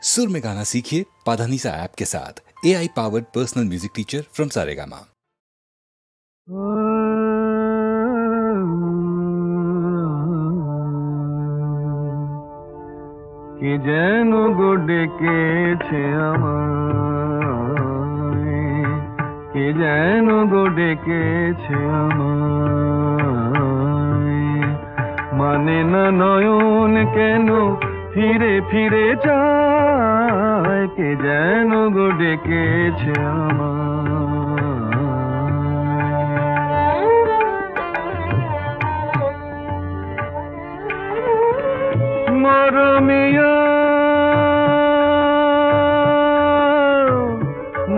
सुर में गाना सीखिए पाधानीसा ऐप के साथ। AI powered personal music teacher from Saregama. कि যেন গো ডেকেছে আমায়, কি যেন গো ডেকেছে আমায়, মানে না নয়ন কেন ফিরে ফিরে চায়, কে যেন গো ডেকেছে আমায়। মরমিয়া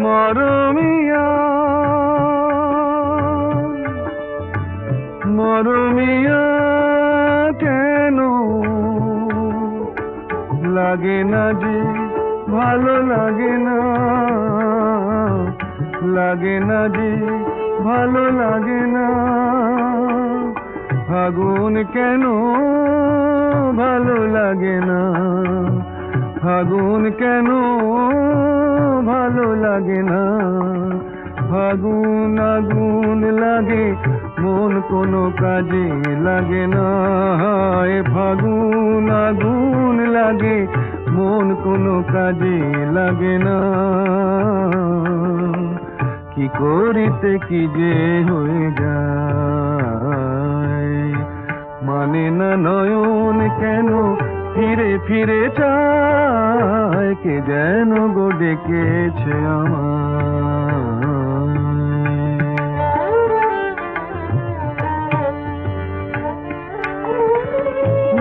মরমিয়া মরমিয়া কেন লাগে না যে ভালো লাগে না, লাগে না যে ভালো লাগে না, ফাগুন কেন ভালো লাগে না, ফাগুন কেন ভালো লাগে না, ফাগুন আগুন লাগে মন কোনো কাজে লাগে না, ফাগুন আগুন লাগে মন কোনো কাজে লাগে না, কি করিতে কি যে হয়ে যায়, মানে না নয়ন কেন ফিরে ফিরে চায়, কে যেন গো ডেকেছে আমায়।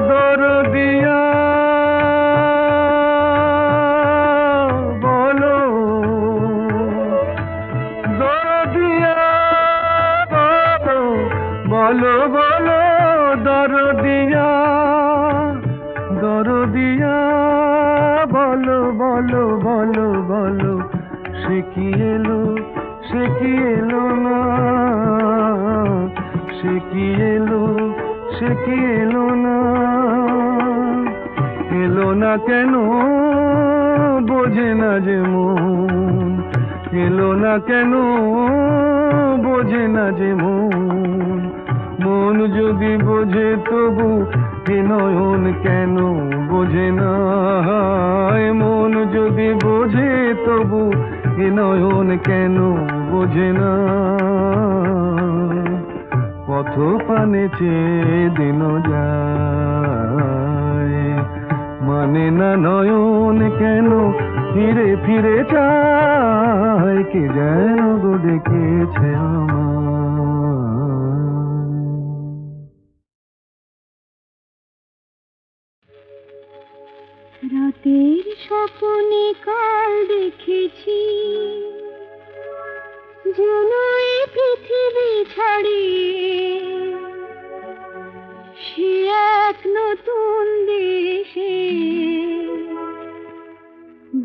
দরদিয়া বলো, দরদিয়া বলো, বলো বলো দরদিয়া, দরদিয়া বলো বলো বলো বলো, সে কি এলো সে কি এলো না, সে কি এলো সে কি এলো না, এলো না কেন বোঝে না যে মন, এলো না কেন বোঝে না যে মন, মন যদি বোঝে তবু এ নয়ন কেন বোঝে না, মন যদি বোঝে তবু এ নয়ন কেন বোঝে না, পথ পানে চেয়ে দিন যায়, মানে না নয়ন কেন ফিরে ফিরে চায়, কে যেন গো ডেকেছে আমায়। রাতের স্বপ্নে কাল দেখেছি, যেন এই পৃথিবী ছাড়িয়ে সে এক নতুন দেশে,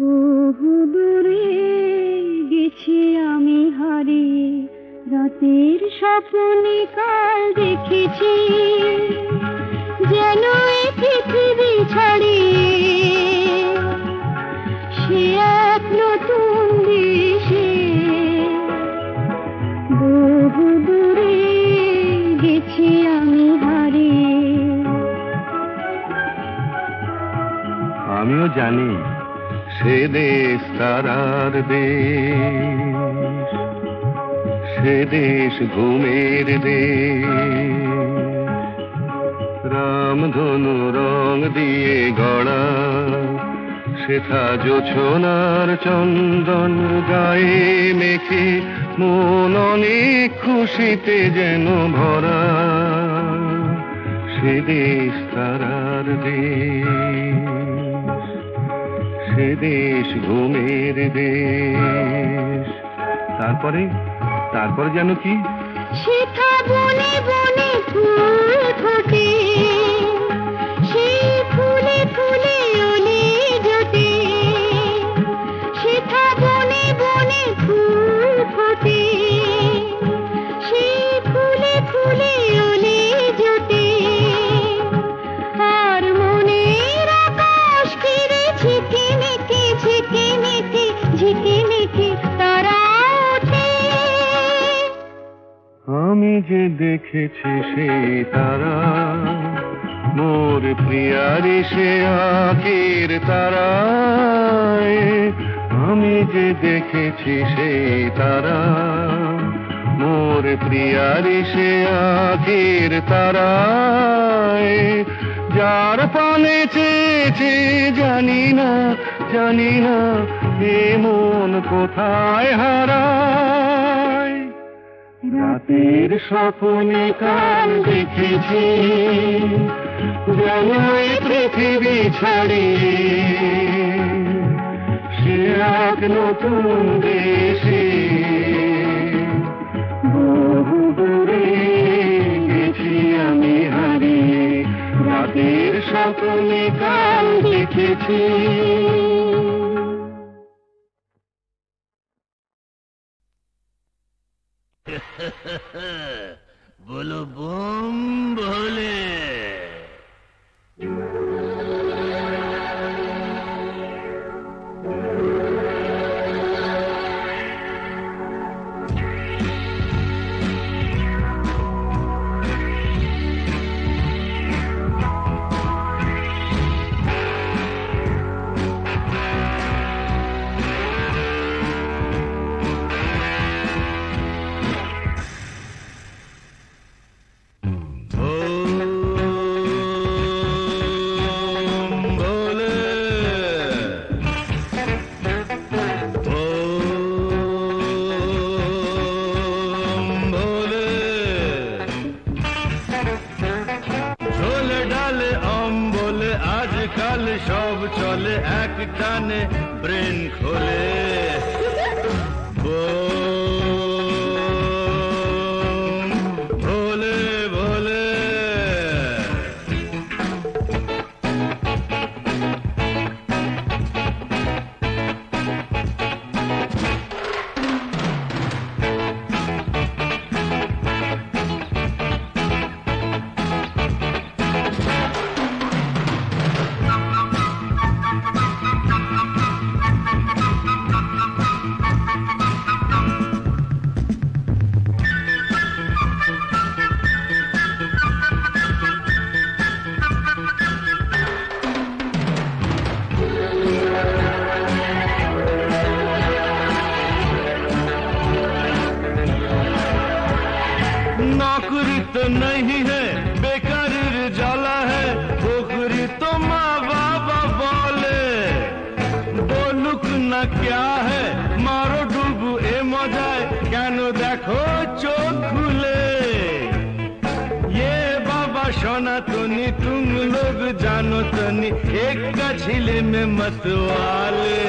বহু দূরে গেছি আমি হারিয়ে, রাতের স্বপ্নে কাল দেখেছি, যেন এই পৃথিবী ছাড়িয়ে সে এক নতুন দেশে, বহু দূরে গেছি আমি হারিয়ে। আমিও জানি সে দেশ তারার দেশ, সে দেশ ঘুমের দেশ, রামধনু রং দিয়ে গড়া, সেথা জোছনার চন্দন গায়ে মেখে মন অনেক খুশিতে যেন ভরা, সে দেশ তারার দেশ, সে দেশ ঘুমের দেশ। তারপরে তারপরে যেন কি সেথা বনে বনে ফুল ফোটে, সেই ফুলে ফুলে অলি জোটে, সেথা বনে বনে ফুল ফোটে, সেই ফুলে ফুলে অলি জোটে, আর মনের আকাশ ফিরে ঝিকিমিকি যে দেখেছি সেই তারা, মোর প্রিয়ারি সে আখির তারায়। আমি যে দেখেছি সেই তারা, মোর প্রিয়ারি সে আখির তারায়। যার পানে চেয়েছে জানি না, জানি না এ মন কোথায় হারায়। রাতের স্বপ্নে কাল দেখেছি, যেন এই পৃথিবী ছাড়িয়ে সে এক নতুন দেশে। বহু দূরে গেছি আমি হারিয়ে, রাতের স্বপ্নে কাল দেখেছি। बोलो बम भोले। সব চলে এক টানে ব্রেন খোলে। ভোলে ভোলে नौकरी तो नहीं है बेकारीर जाला है, पोखरी तो माँ बाबा बोले। बोलुक ना क्या है मारो डूबू ए मजाए, क्यों देखो चोख खुले। ये बाबा सोना तुनी तुम लोग जानो तनी, एक का छिले में मतवाले।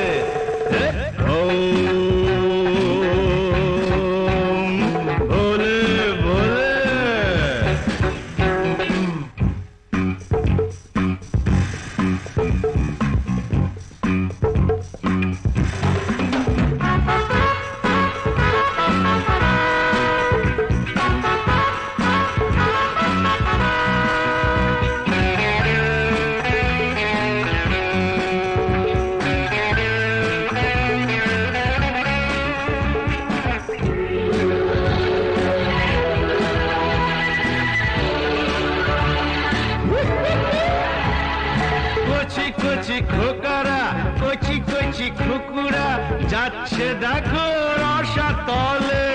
খুকুরা যাচ্ছে দেখো রসা তলে,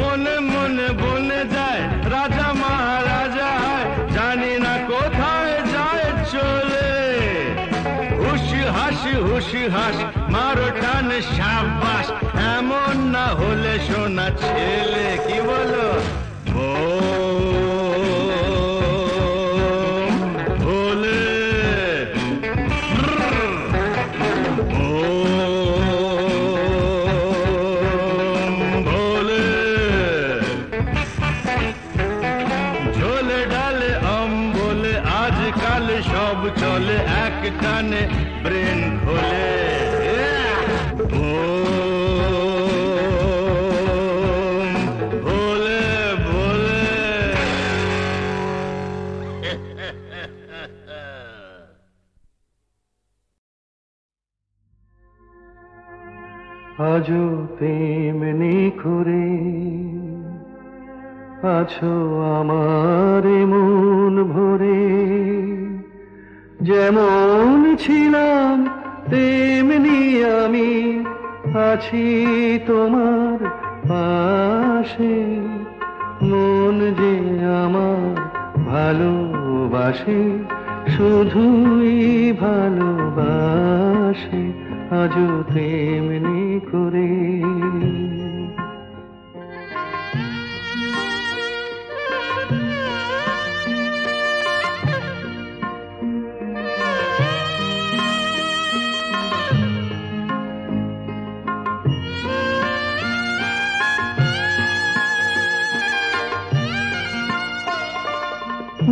মনে মনে বনে যায় রাজা মহারাজা হয়, জানি না কোথায় যায় চলে। হুশি হাস মারো টান সাবাস, এমন না হলে সোনা ছেলে। কি বলো সব চলে এক টানে ব্রেন খোলে। ভোলে ভোলে আজও তেমনি করে আছো আমার মন ভরে, যেমন ছিলাম তেমনি আমি আছি তোমার পাশে। মন যে আমার ভালোবাসে, শুধুই ভালোবাসে, আজও তেমনি করে।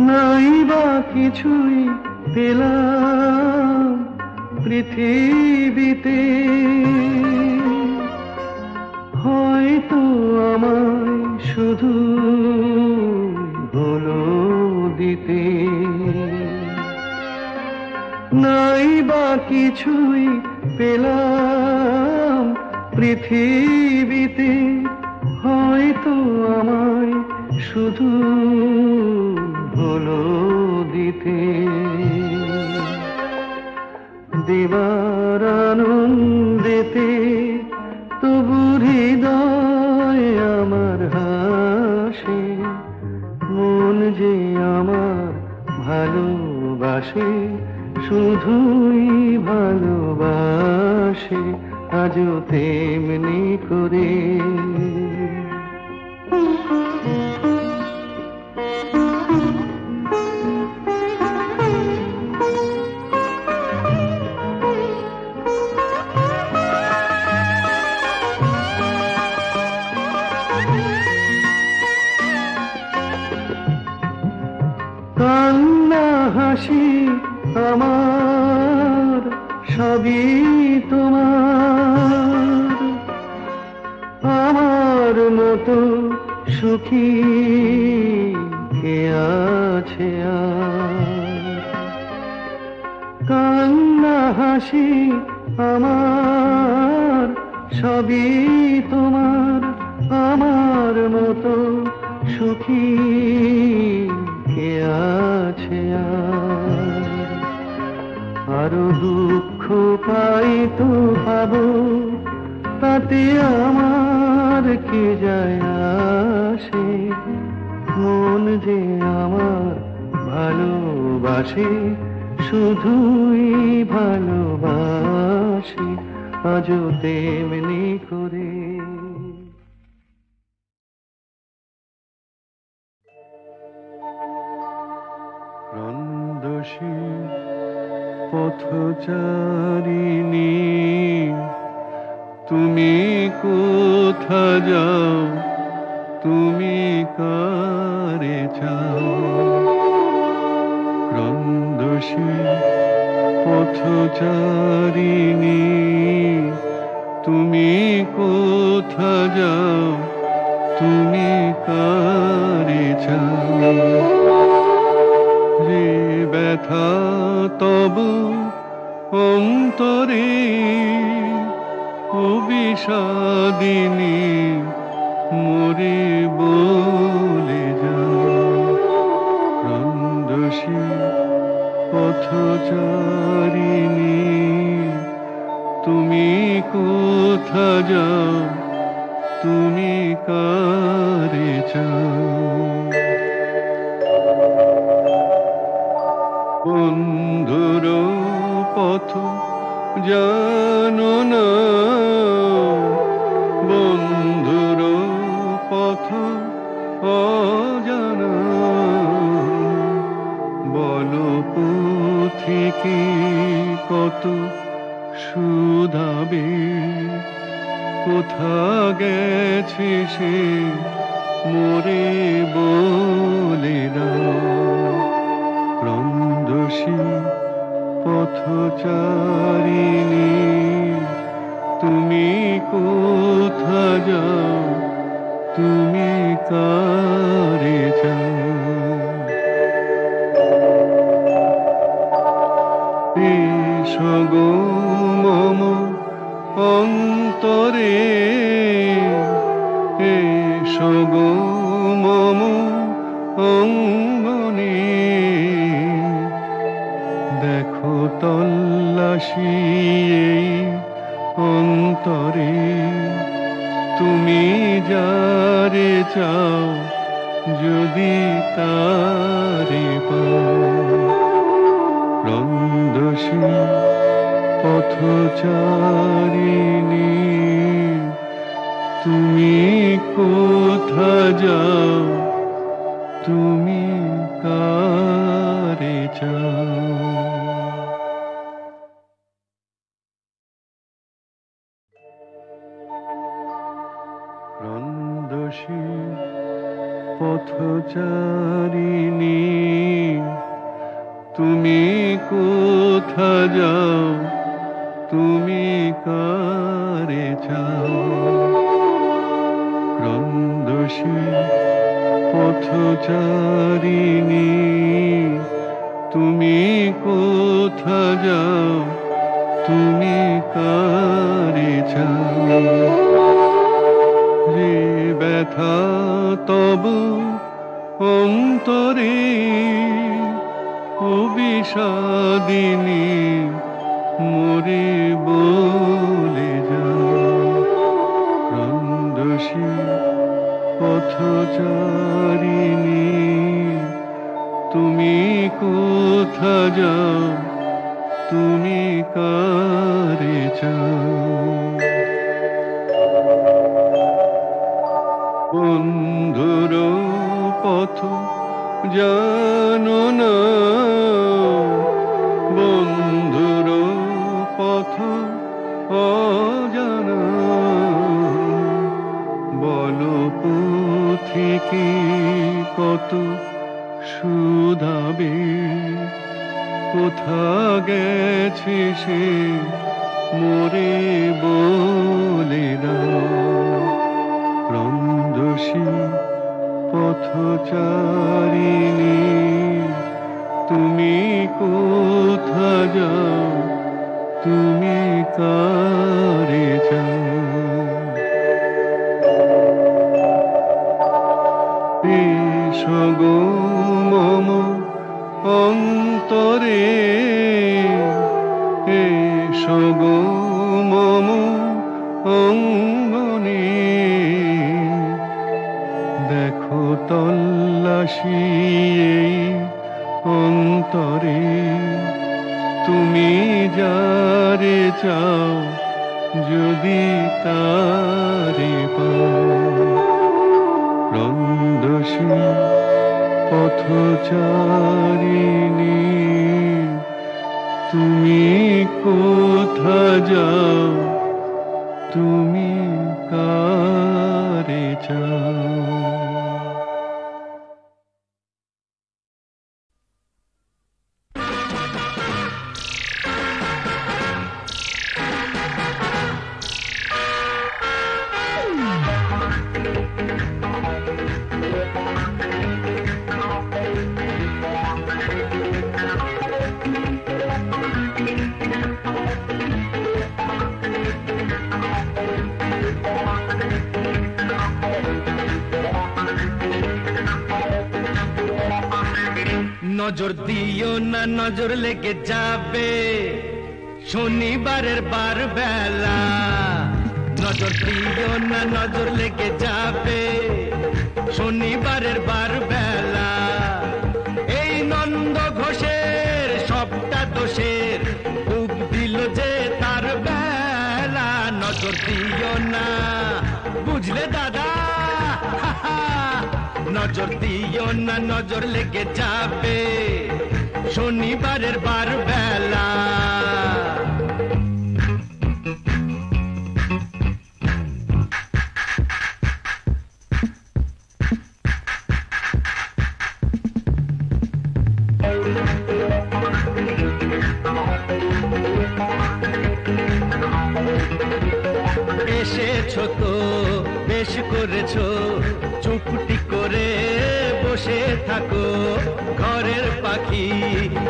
নাই বা কিছুই পেলাম পৃথিবীতে, হয়তো আমায় শুধু হলো দিতে। নাই বা কিছুই পেলাম পৃথিবীতে, হয়তো আমায় শুধু হলো দিতে। দেবার আনন্দেতে তবু হৃদয় আমার হাসে। মন যে আমার ভালোবাসে, শুধুই ভালোবাসে, আজও তেমনি করে। কান্না হাসি আমার সবই তোমার, আমার মতো সুখী কে আছে আর। কান্না হাসি আমার সবই তোমার, আমার মতো সুখী কে আছে আর। আরো দুঃখ পাই তো পাবো, তাতে আমার কি যায় আসে। মন যে আমার ভালোবাসে, শুধুই ভালোবাসে, আজও তেমনি করে। রন্দসী পথচারিণী, তুমি কোথা যাও, তুমি কারে চাও। রন্দসী পথচারিণী, তুমি কোথা যাও, তুমি কারে চাও। যে ব্যথা তব অন্তরে, অবিষাদিনী মরে বলে যাও। রন্দসী পথচারিণী, তুমি কোথা যাও, তুমি কারে চাও। বন্ধুর পথ জানো না, বন্ধুর পথ অজানা। বলো পথিকে কত শুধাবে, কোথা গেছে সে মোরে বলে দাও। রন্দসী পথচারিণী, তুমি কোথা যাও, তুমি কারে যাও। এসো গো মম অন্তরে, এসো গো মম অঙ্গনে দেখো তল্লাশি এই অন্তরে তুমি যারে চাও যদি তারে পাও রন্দসী পথচারিণী তুমি কোথা যাও তুমি কারে চাও রন্দসী পথচারিণী তুমি কোথা যাও তুমি কারে চাও রন্দসী পথচারিণী তুমি কোথা যাও তুমি কারে চাও যে ব্যথা তব অন্তরে অবিষাদিনী মোরে বলে যাও রন্দসী পথচারিণী তুমি কোথা যাও তুমি কারে চাও বন্ধুর পথ জানো না বন্ধুর পথ অজানা বলো পথিকে কত শুধাবে কোথা গেছে সে মোরে বলে দাও রন্দসী পথচারিণী তুমি কোথা যাও তুমি কারে যাও এসো গো মম অন্তরে এসো গো মম অঙ্গনে দেখো তল্লাশি এই অন্তরে তুমি যারে চাও যদি তারে পাও রন্দসী পথচারিণী তুমি কোথা যাও তুমি কারে চাও নজর দিও না নজর লেগে যাবে শনিবারের বার বেলা নজর দিও না নজর লেগে যাবে শনিবারের বার বেলা এই নন্দ ঘোষের সবটা দোষের বুক দিল যে তার বেলা নজর দিও না বুঝলে দাদা নজর দিও না নজর লেগে যাবে শনিবারের বার বেলা এসেছো তো বেশ করেছো চুপটি করে বসে থাকো ঘরের পাখি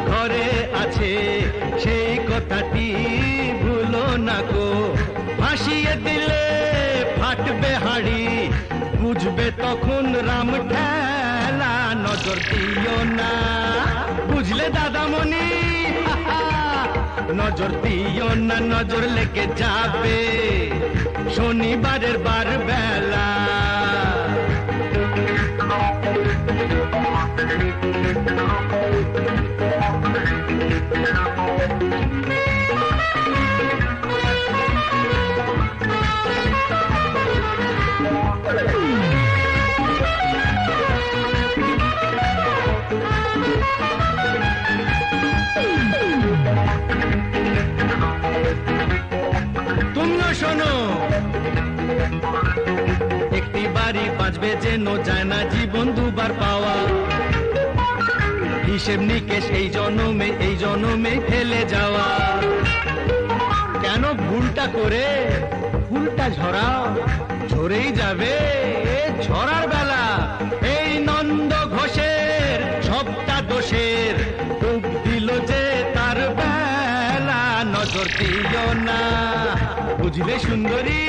ঘরে আছে সেই কথাটি ভুলো না গো ভাসিয়ে দিলে ফাটবে হাড়ি বুঝবে তখন রাম ঠেলা নজর নজর দিও না, বুঝলে দাদামণি? নজর দিও না, নজর লেগে যাবে শনিবারের বার বেলা। তুমিও শোনো, একটি বাড়ি বাঁচবে যেন যায় না জীবন দুবার পাওয়া। হিসেব নিকেশ এই জনমে ফেলে যাওয়া। কেন ভুলটা করে ফুলটা ঝরাও, ঝরেই যাবে ঝরার বেলা। এই নন্দ ঘোষের সবটা দোষের, ডুব দিল যে তার বেলা। নজর দিও না, বুঝলে সুন্দরী?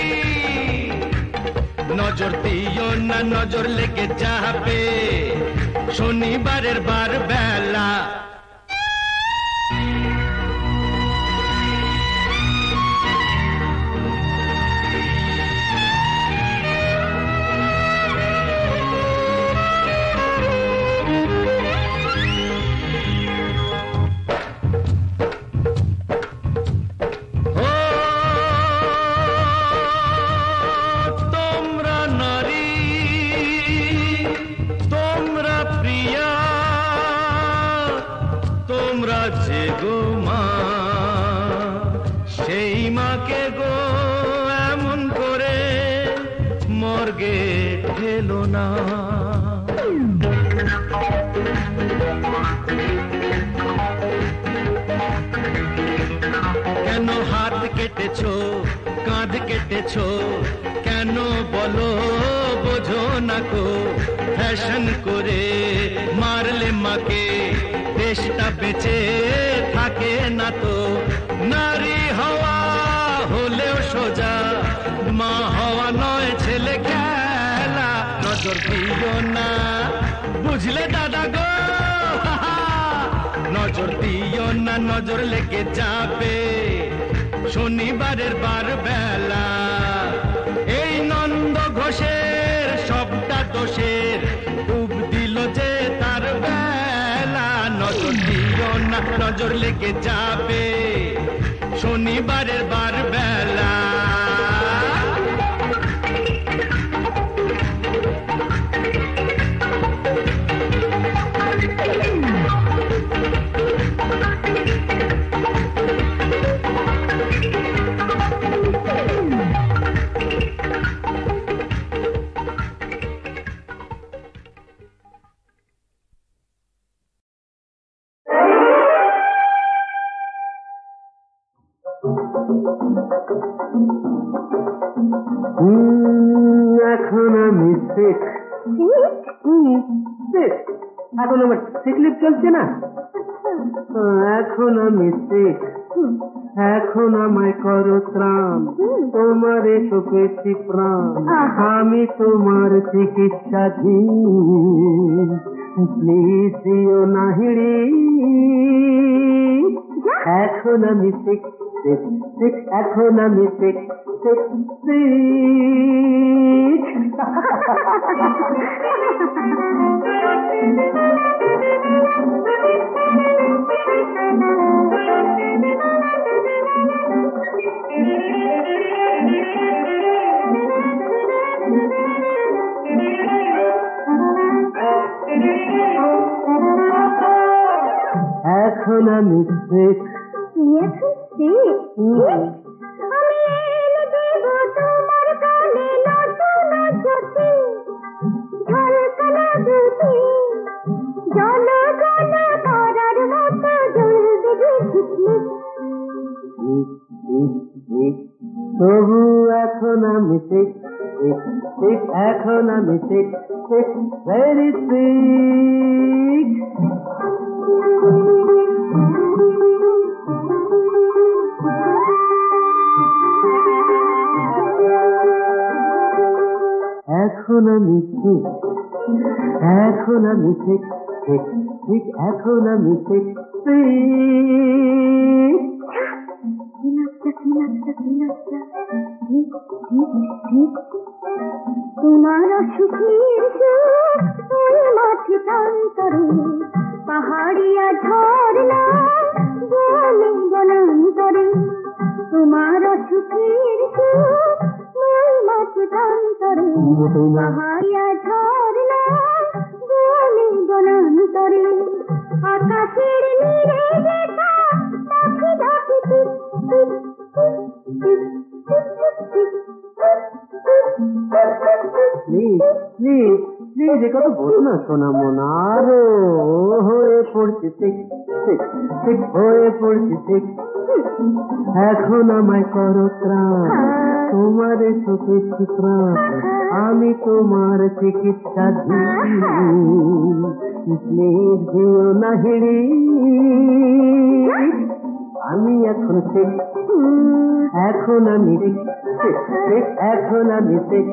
নজর দিও না, নজর লেগে যাবে শনিবারের বার বেলা। সেই মাকে গো এমন করে মর্গে ঠেলো না। কেন হাত কেটেছো, কাঁধ কেটেছো, কেন বলো বোঝো না কো? ফ্যাশন করে মারলে মাকে দেশটা বেঁচে থাকে না তো। নারী হওয়া হলেও সোজা, মা হওয়া নয় ছেলে খেলা। নজর দিও না, বুঝলে দাদা গো? নজর দিও না, নজর লেগে যাবে শনিবারের বার বেলা। এই নন্দ ঘোষের সবটা দোষের, ডুব দিল যে তার বেলা। নজর দিও না, নজর লেগে যাবে শনিবারের বার বেলা। এখন আমি শিখ, এখন আমার শিখলিপ চলছে না। এখন আমি শিখ, এখন আমায় করো ত্রাণ, তোমার এসো পেয়েছি প্রাণ, আমি তোমার চিকিৎসাধীন। প্লিজ দিও না হিড়ি, এখন আমি শিখ, এখন আমি শিখ, এখন আমি শিখ। আমি এনে দেব তোমার কানে নতুন জ্যোতি, ঝলকানো দুটি জল জল তারার মতো জ্বলবে ঝিকমিক। তবু এখন আমি শিখ, এখন আমি শিখ, ভেরি শিখ। এখন আমি শিখ, এখন আমি শিখ, ঠিক ঠিক এখন আমি দেখছি তোমার সুখের ওই মাঠে প্রান্তরে পাহাড়িয়া ঝরনা বলে বনান্তরে তোমার সুখের ওই মাঠে প্রান্তরে পাহাড়িয়া ঝরনা বলে বনান্তরে আকাশের নীরে দেখা পাখি ডাকে টিপ টিপ টিপ টিপ প্লিজ প্লিজ প্লিজ এ কথা বলো না সোনা মনা আরো হয়ে পড়ছে ঠিক ঠিক ঠিক হয়ে পড়ছে ঠিক এখন আমায় করো ত্রাণ তোমার সুখে প্রাণ আমি তোমার চিকিৎসা প্লিজ দিও না হিড়ি আমি এখন ঠিক এখন আমি ঠিক এখন আমি ঠিক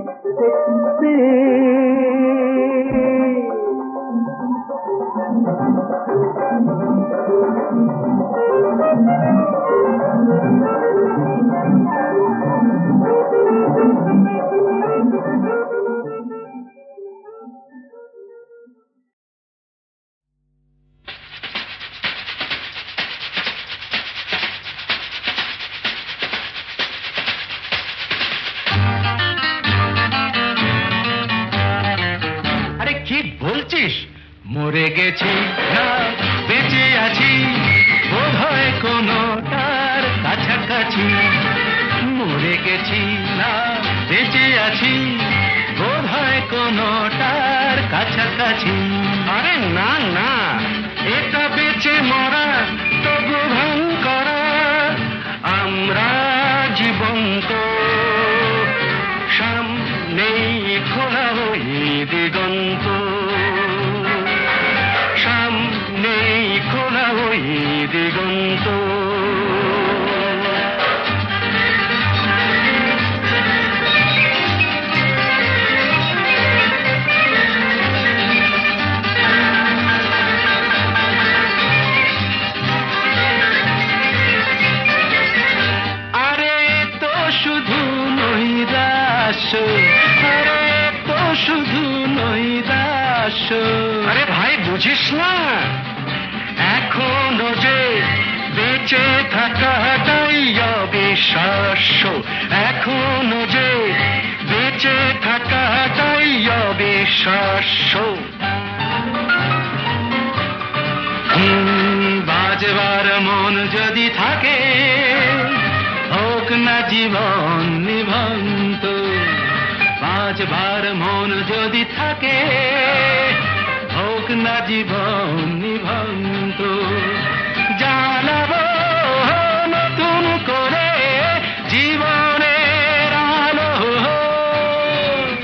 মরে গেছি না বেঁচে আছি বোধ হয় কোনটার কাছাকাছি মরে গেছি না বেঁচে আছি বোধ হয় কোনটার কাছাকাছি আরে না না এটা বেঁচে মরা তবু ভান করা আমরা জীবন্ত সামনেই খোলা ওই দিগন্ত সামনেই খোলা ওই দিগন্ত আরে তো শুধু নৈরাশ্য আরে তো শুধু নৈরাশ্য আরে ভাই বুঝিস না এখনো যে বেঁচে থাকাটাই অবিশ্বাস্য এখনো যে বেঁচে থাকাটাই অবিশ্বাস্য বাজবার মন যদি থাকে হোক না জীবন নিভন্ত বাজবার মন যদি থাকে হোক না জীবন নিভন্ত জানাবো নতুন করে জীবনের আলো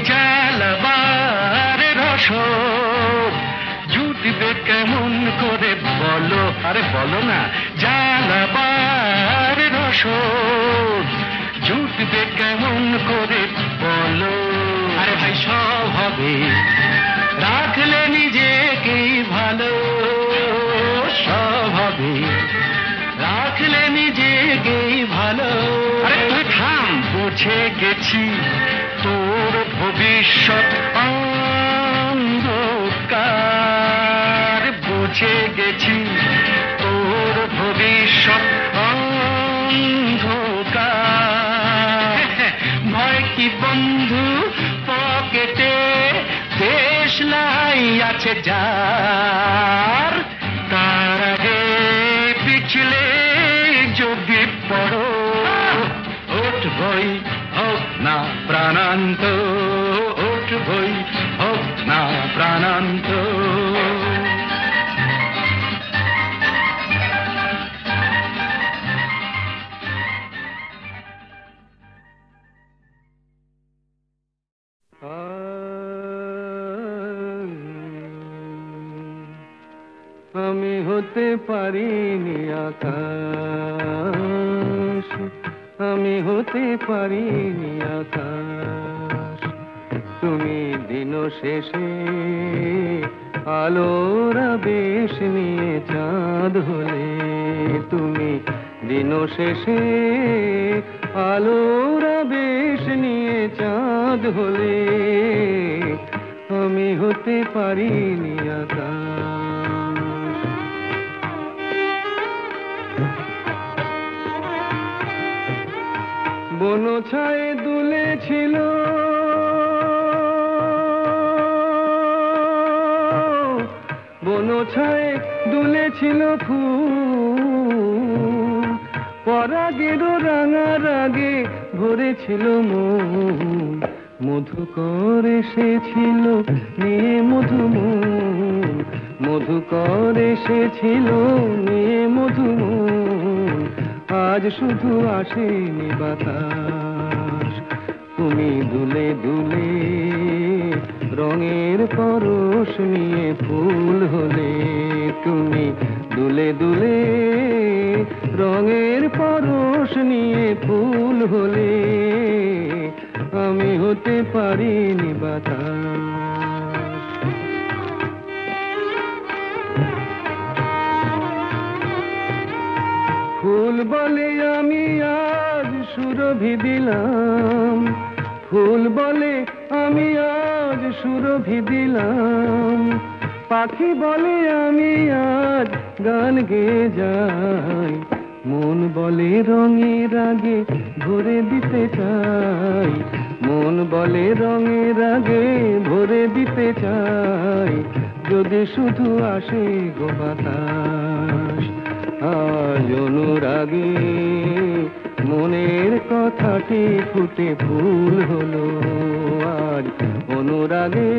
জ্বালাবার রসদ জুটবে কেমন করে বলো আরে বলো না জ্বালাবার রসদ জুটবে কেমন করে বলো আরে ভাই সব হবে রাখলে নিজেকেই ভালো সব হবে রাখলে নিজেকেই ভালো আরে তুই থাম বুঝে গেছি তোর ভবিষ্যৎ অন্ধকার বুঝে গেছি তোর ভবিষ্যৎ অন্ধকার ভয় কি বন্ধু পকেটে দেশ লাই আছে যার তার আগে পিছলে যদি পড়ো উঠবই হোক না প্রাণান্ত উঠবই হোক না প্রাণান্ত আমি হতে পারিনি আকাশ আমি হতে পারিনি আকাশ তুমি দিন শেষে আলোর আবেশ নিয়ে চাঁদ হলে তুমি দিন শেষে, আলোর আবেশ নিয়ে চাঁদ হলে আমি হতে পারিনি আকাশ। বনছায়ে দুলেছিল বনছায়ে দুলেছিল ফুল, পরাগের রাঙা রাগে ভরেছিল মন, মধুকর এসেছিল নিয়ে মধুমন, মধুকর এসেছিল নিয়ে মধুমন, আজ শুধু আসেনি বাতাস। তুমি দুলে দুলে রঙের পরশ নিয়ে ফুল হলে, তুমি দুলে দুলে রঙের পরশ নিয়ে ফুল হলে আমি হতে পারিনি বাতাস। ফুল বলে আমি আজ সুরভি দিলাম, ফুল বলে আমি আজ সুরভি দিলাম, পাখি বলে আমি আজ গান গেয়ে যাই, মন বলে রঙের আগে ভরে দিতে চাই, মন বলে রঙের আগে ভরে দিতে চাই, যদি শুধু আসে গো বাতাস। আজ অনুরাগে মনের কথাটি ফুটে ফুল হলো, আজ অনুরাগে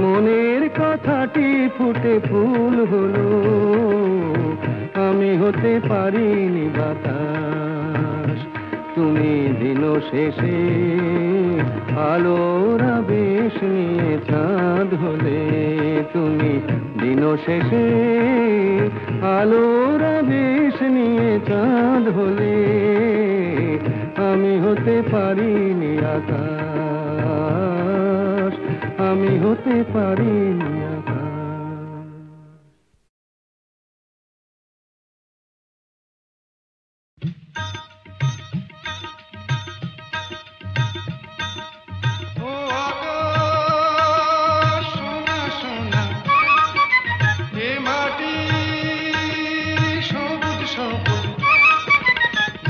মনের কথাটি ফুটে ফুল হলো, আমি হতে পারিনি বাতাস। তুমি দিন শেষে আলোর আবেশ নিয়ে চাঁদ হলে, তুমি দিন শেষে আলোর আবেশ নিয়ে চাঁদ হলে আমি হতে পারিনি আকাশ, আমি হতে পারিনি আকাশ।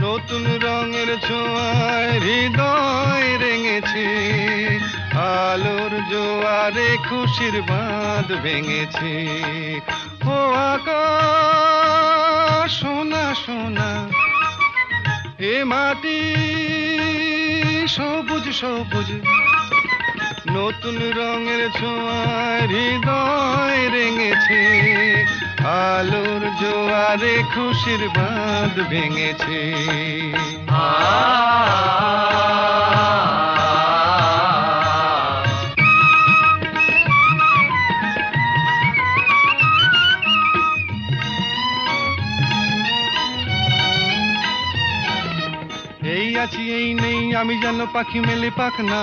নতুন রঙের ছোঁয়ায় হৃদয় রেঙেছে, আলোর জোয়ারে খুশির বাঁধ ভেঙেছে। ও আকাশ সোনা সোনা, এ মাটি সবুজ সবুজ, নতুন রঙের ছোঁয়ায় হৃদয় রেঙেছে, আলোর জোয়ারে খুশির বাঁধ ভেঙেছে। এই আছি এই নেই আমি যেন পাখি মেলে পাখনা,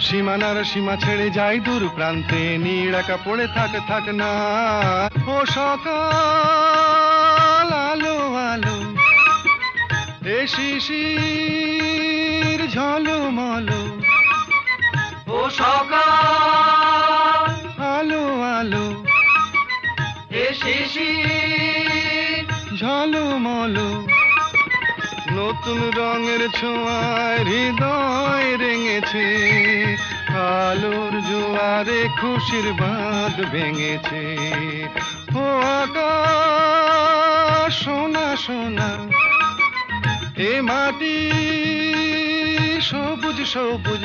সীমানার সীমা ছেড়ে যাই দূর প্রান্তে, নীল একা পড়ে থাক না। ও সকাল আলো আলো, এ শিশির ঝলমলো, ও সকাল আলো আলো, এ শিশির ঝলমলো, নতুন রঙের ছোঁয়ায় হৃদয় রেঙেছে, আলোর জোয়ারে খুশির বাঁধ ভেঙেছে। ও আকাশ সোনা সোনা, এ মাটি সবুজ সবুজ,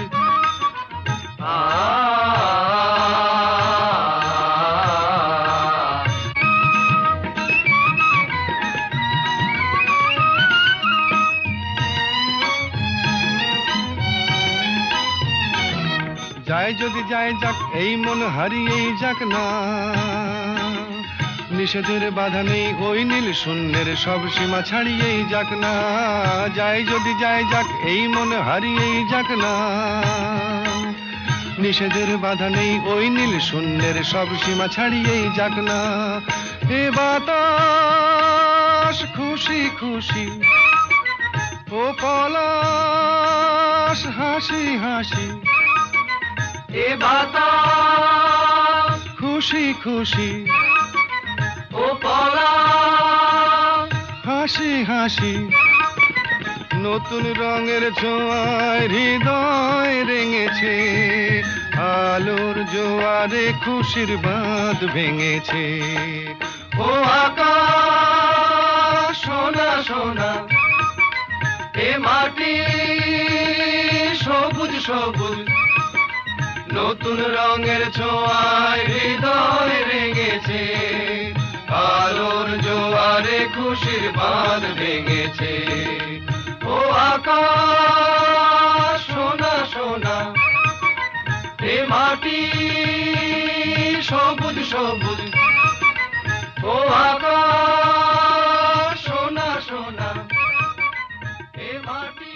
যায় যদি যায় যাক এই মন হারিয়েই যাক না, নিষেধের বাধা নেই ওই নীল শূন্যের সব সীমা ছাড়িয়েই যাক না, যায় যদি যায় যাক এই মন হারিয়েই যাক না, নিষেধের বাধা নেই ওই নীল শূন্যের সব সীমা ছাড়িয়েই যাক না এ বাতাস খুশি খুশি ও পলাশ হাসি হাসি এ বাতাস খুশি খুশি ও পলাশ হাসি হাসি নতুন রঙের ছোঁয়ায় হৃদয় রেঙেছে আলোর জোয়ারে খুশির বাঁধ ভেঙেছে ও আকাশ সোনা সোনা এ মাটি সবুজ সবুজ নতুন রঙের ছোঁয়ায় হৃদয় রেঙেছে আলোর জোয়ারে খুশির বাঁধ ভেঙেছে ও আকাশ সোনা সোনা এ মাটি সবুজ সবুজ ও আকাশ সোনা সোনা এ মাটি